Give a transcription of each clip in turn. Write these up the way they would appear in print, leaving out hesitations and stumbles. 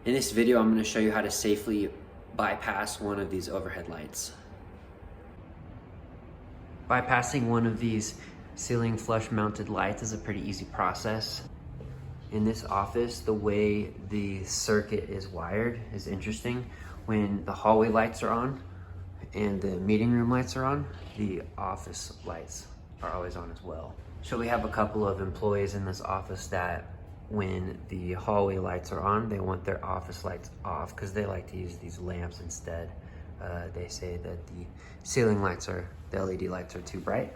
In this video, I'm going to show you how to safely bypass one of these overhead lights. Bypassing one of these ceiling flush mounted lights is a pretty easy process. In this office, the way the circuit is wired is interesting. When the hallway lights are on and the meeting room lights are on, the office lights are always on as well. So we have a couple of employees in this office that when the hallway lights are on, they want their office lights off because they like to use these lamps instead. They say that the ceiling lights the LED lights are too bright.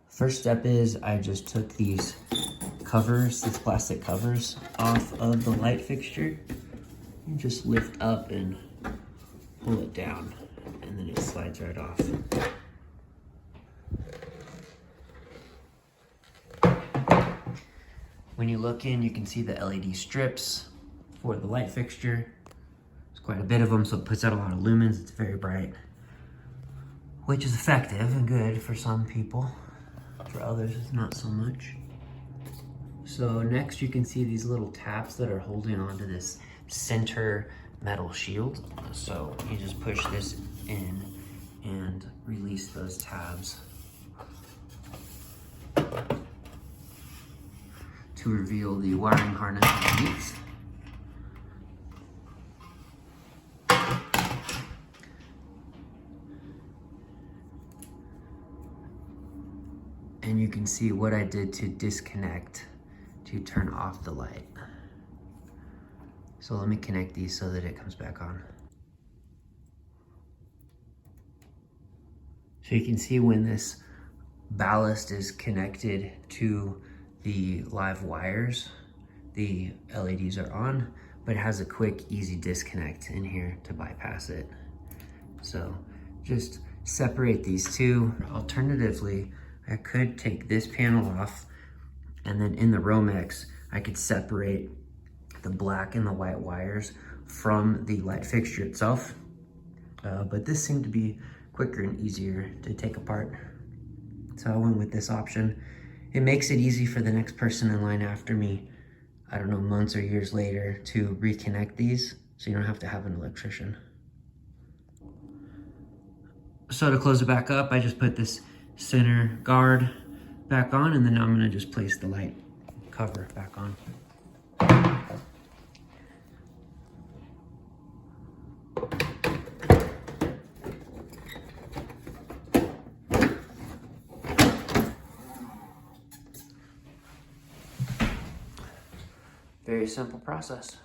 First step is I just took these covers, these plastic covers off of the light fixture. You just lift up and pull it down and then it slides right off. When you look in, you can see the LED strips for the light fixture. There's quite a bit of them, so it puts out a lot of lumens. It's very bright, which is effective and good for some people. For others, it's not so much. So next you can see these little tabs that are holding onto this center metal shield. So you just push this in and release those tabs to reveal the wiring harness underneath. And you can see what I did to disconnect to turn off the light. So let me connect these so that it comes back on. So you can see when this ballast is connected to the live wires, the LEDs are on, but it has a quick, easy disconnect in here to bypass it. So just separate these two. Alternatively, I could take this panel off and then in the Romex, I could separate the black and the white wires from the light fixture itself. But this seemed to be quicker and easier to take apart. So I went with this option. It makes it easy for the next person in line after me, I don't know, months or years later, to reconnect these so you don't have to have an electrician. So to close it back up, I just put this center guard back on, and then I'm gonna just place the light cover back on. Very simple process.